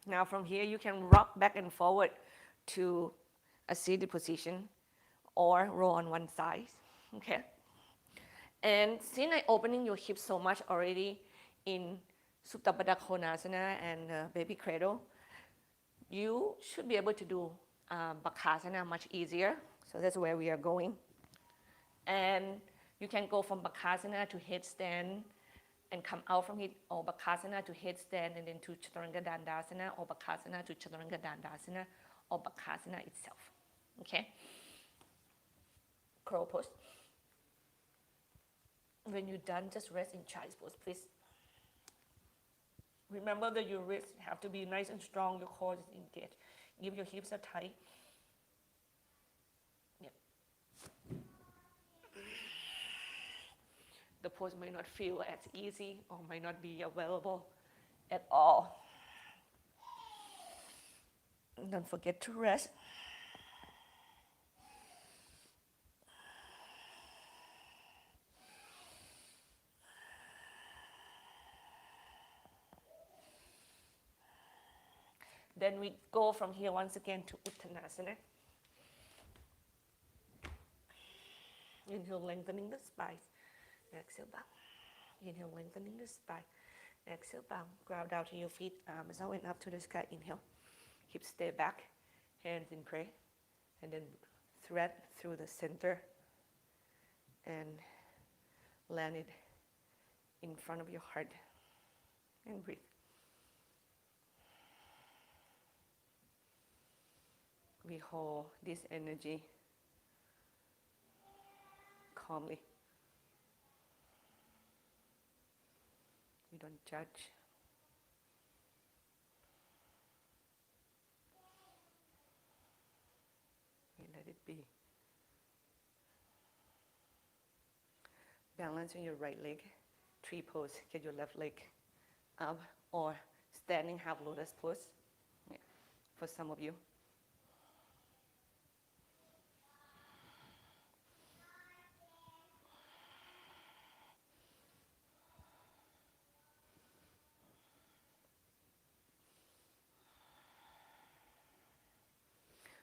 Now from here, you can rock back and forward to a seated position or roll on one side, okay? And since I'm opening your hips so much already in Supta Baddha Konasana and Baby Cradle, you should be able to do Bakasana much easier. So that's where we are going. And you can go from Bakasana to headstand and come out from it, or Bakasana to headstand and then to Chaturanga Dandasana, or Bakasana to Chaturanga Dandasana, or Bakasana itself. Okay? Crow pose. When you're done, just rest in child's pose, please. Remember that your wrists have to be nice and strong, your core is engaged. Give your hips a tight. the pose might not feel as easy or might not be available at all. Don't forget to rest. Then we go from here once again to Uttanasana. Inhale, lengthening the spine. Exhale, bow. Inhale, lengthening the spine. Exhale, bow. Ground down to your feet, arms out and up to the sky. Inhale. Hips stay back, hands in prayer. And then thread through the center and land it in front of your heart. And breathe. We hold this energy calmly. We don't judge. We let it be. Balance on your right leg. Tree pose. Get your left leg up, or standing half lotus pose. Yeah. For some of you.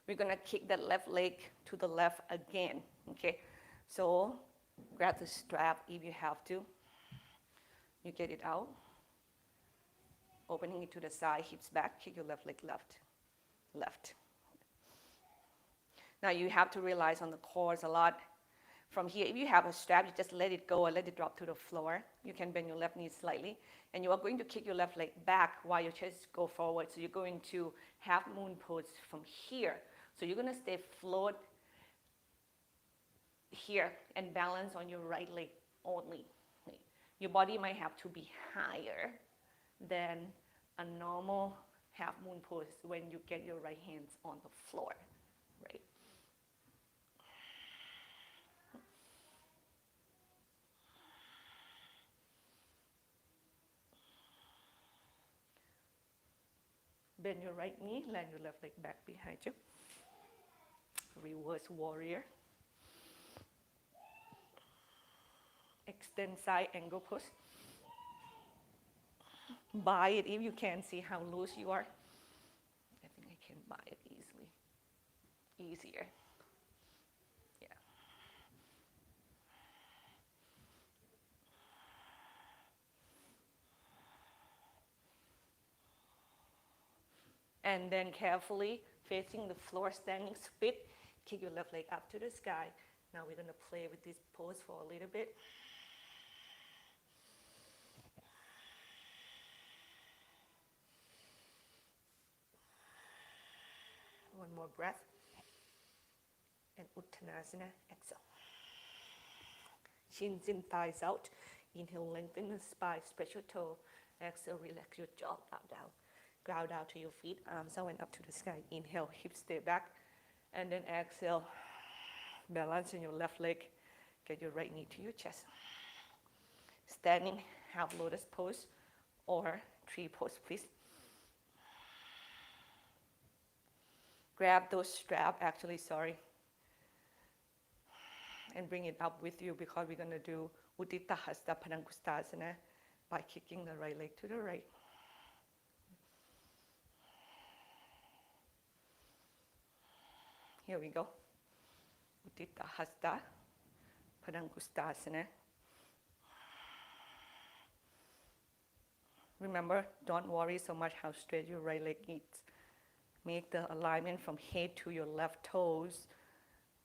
We're going to kick that left leg to the left again, okay? So grab the strap if you have to. You get it out. Opening it to the side, hips back, kick your left leg left, left. Now you have to realize on the chords a lot. From here, if you have a strap, you just let it go and let it drop to the floor. You can bend your left knee slightly. And you are going to kick your left leg back while your chest go forward. So you're going to half moon pose from here. So you're going to stay float here and balance on your right leg only. Your body might have to be higher than a normal half moon pose when you get your right hands on the floor, right? Bend your right knee, land your left leg back behind you. Reverse warrior. Extend side angle pose. Buy it if you can. See how loose you are. I think I can buy it easily. Easier. Yeah. And then carefully facing the floor, standing split, kick your left leg up to the sky. Now we're going to play with this pose for a little bit. One more breath. And Uttanasana, exhale. Shins in, thighs out. Inhale, lengthen the spine, stretch your toe. Exhale, relax your jaw, bow down. Ground down to your feet, arms out and up to the sky. Inhale, hips stay back. And then exhale, balance on your left leg. Get your right knee to your chest. Standing, half lotus pose or tree pose, please. Grab those straps, and bring it up with you because we're going to do Uddita Hasta Padangustasana by kicking the right leg to the right. Here we go. Uddita Hasta Padangustasana. Remember, don't worry so much how straight your right leg is. Make the alignment from head to your left toes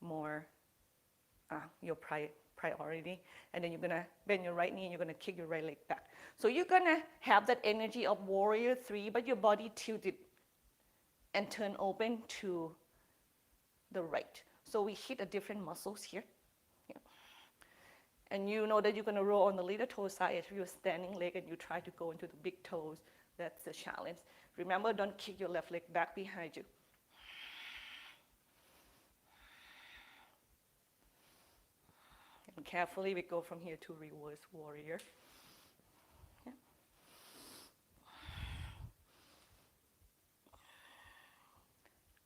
more your priority. And then you're going to bend your right knee and you're going to kick your right leg back. So you're going to have that energy of warrior 3, but your body tilted and turn open to the right. So we hit a different muscles here. Yeah. And you know that you're going to roll on the little toe side if you're standing leg and you try to go into the big toes. That's the challenge. Remember, don't kick your left leg back behind you. And carefully we go from here to reverse warrior. Yeah.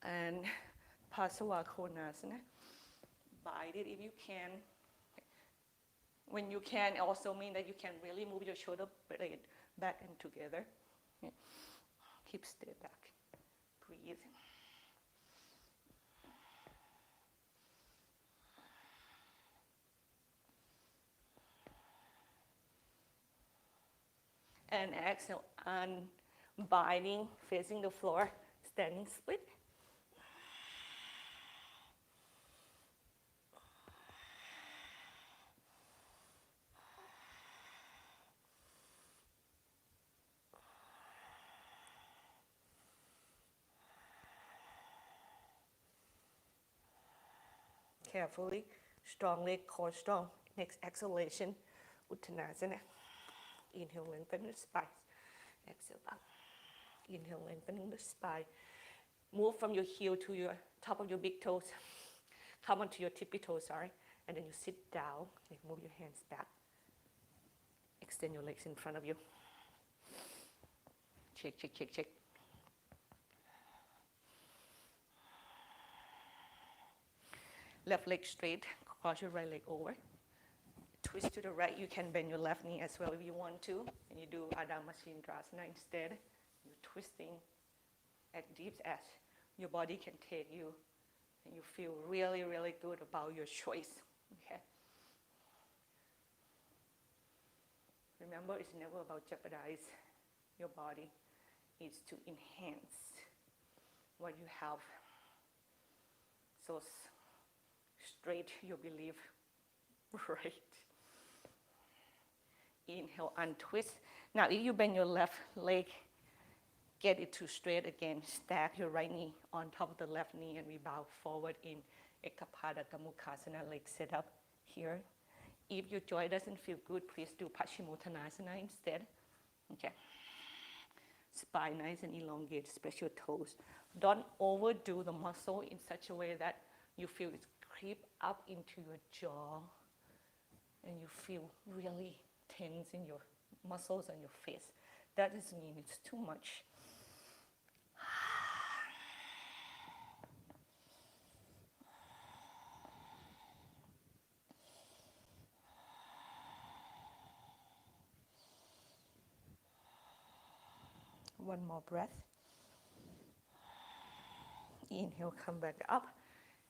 And Pasavakonasana. Bite it if you can. When you can, also mean that you can really move your shoulder blade back and together. Yeah. Keep stay back. Breathe. And exhale, unbinding, facing the floor, standing split. Carefully, strong leg, core strong. Next exhalation, Uttanasana. Inhale, lengthen the spine. Exhale back. Inhale, lengthening the spine. Move from your heel to your top of your big toes. Come onto your tippy toes, sorry. And then you sit down. Move your hands back. Extend your legs in front of you. Check, check, check, check. Left leg straight, cross your right leg over. Twist to the right, you can bend your left knee as well if you want to. And you do Adho Danurasana instead. You're twisting as deep as your body can take you. And you feel really, really good about your choice. Okay. Remember, it's never about jeopardize your body. It's to enhance what you have. So straight your belief, right? Inhale, untwist. Now, if you bend your left leg, get it to straight again. Stack your right knee on top of the left knee and we bow forward in Ekapada Mukhasana, leg sit up here. If your joint doesn't feel good, please do Paschimottanasana instead. Okay. Spine nice and elongate, spread your toes. Don't overdo the muscle in such a way that you feel it creep up into your jaw and you feel really tense in your muscles and your face. That doesn't mean it's too much. One more breath. Inhale, come back up.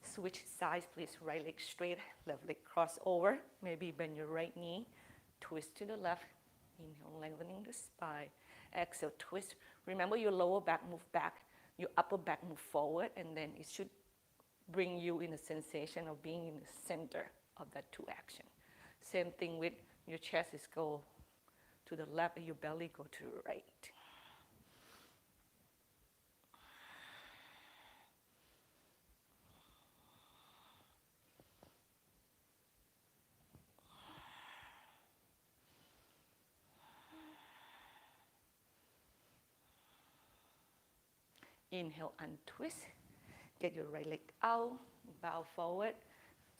Switch sides, please. Right leg straight, left leg cross over. Maybe bend your right knee. Twist to the left. Inhale, lengthening the spine. Exhale, twist. Remember your lower back move back. Your upper back move forward. And then it should bring you in a sensation of being in the center of that two action. Same thing with your chest is go to the left and your belly go to the right. Inhale, untwist. Get your right leg out, bow forward.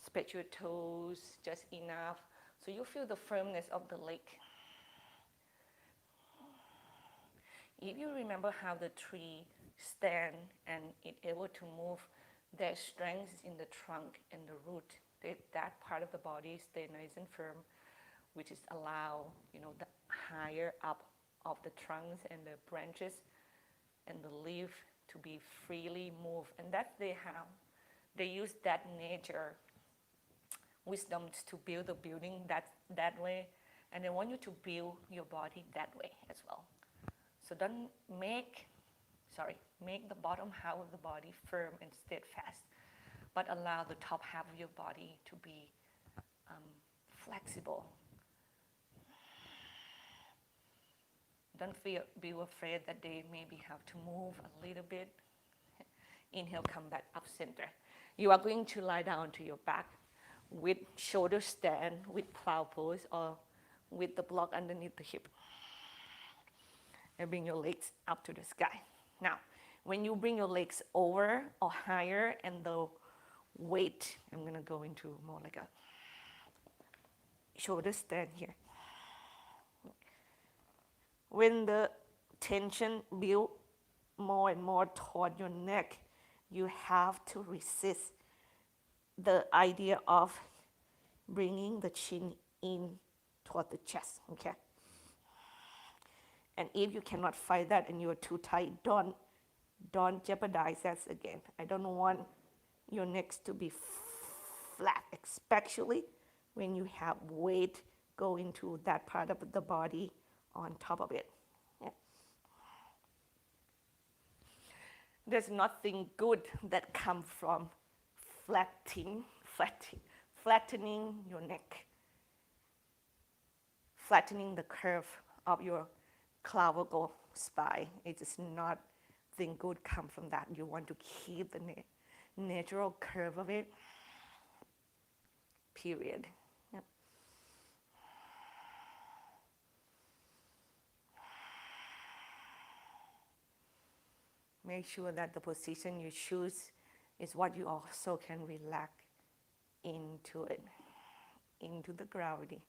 Spread your toes just enough so you feel the firmness of the leg. If you remember how the tree stand and it able to move, their strength is in the trunk and the root. That part of the body stay nice and firm, which is allow, the higher up of the trunks and the branches and the leaf to be freely moved. And that they use that nature wisdom to build the building that way. And they want you to build your body that way as well. So don't make the bottom half of the body firm and steadfast, but allow the top half of your body to be flexible. Don't be afraid that they maybe have to move a little bit. Inhale, come back up center. You are going to lie down to your back with shoulder stand, with plow pose, or with the block underneath the hip. And bring your legs up to the sky. Now, when you bring your legs over or higher and the weight, I'm going to go into more like a shoulder stand here. When the tension builds more and more toward your neck, you have to resist the idea of bringing the chin in toward the chest, okay? And if you cannot fight that and you're too tight, don't jeopardize that again. I don't want your neck to be flat, especially when you have weight going to that part of the body on top of it. Yeah. There's nothing good that comes from flattening your neck, flattening the curve of your clavicle spine. It is not thing good come from that. You want to keep the natural curve of it, period. Yep. Make sure that the position you choose is what you also can relax into it, into the gravity.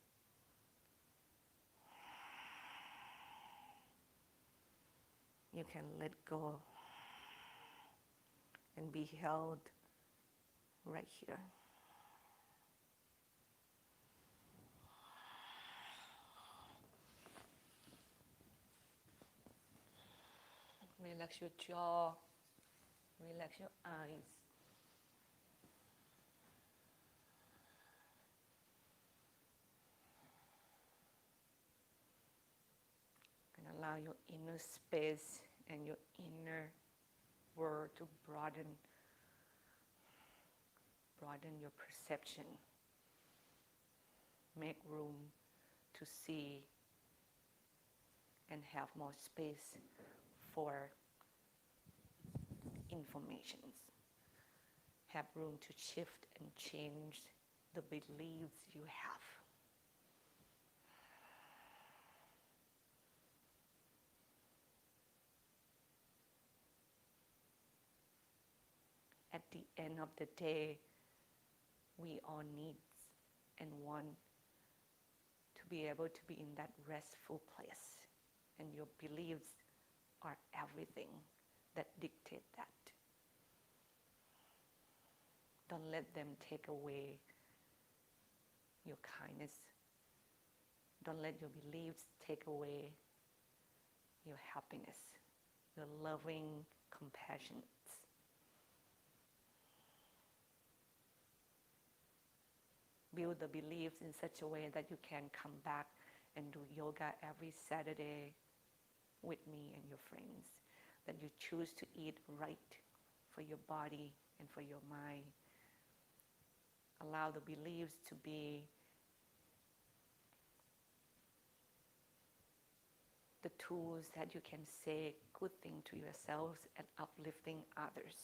You can let go and be held right here. Relax your jaw, relax your eyes. And allow your inner space and your inner world to broaden your perception. Make room to see and have more space for informations. Have room to shift and change the beliefs you have. At the end of the day, we all need and want to be able to be in that restful place. And your beliefs are everything that dictate that. Don't let them take away your kindness. Don't let your beliefs take away your happiness, your loving compassion. Build the beliefs in such a way that you can come back and do yoga every Saturday with me and your friends. That you choose to eat right for your body and for your mind. Allow the beliefs to be the tools that you can say good things to yourselves and uplifting others.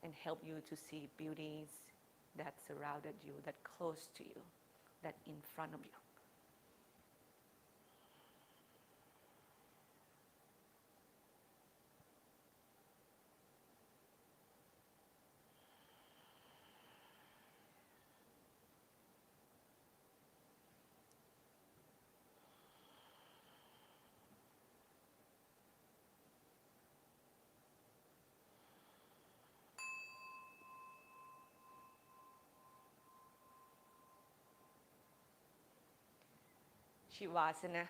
And help you to see beauties that surrounded you, that close to you, that in front of you. Shavasana.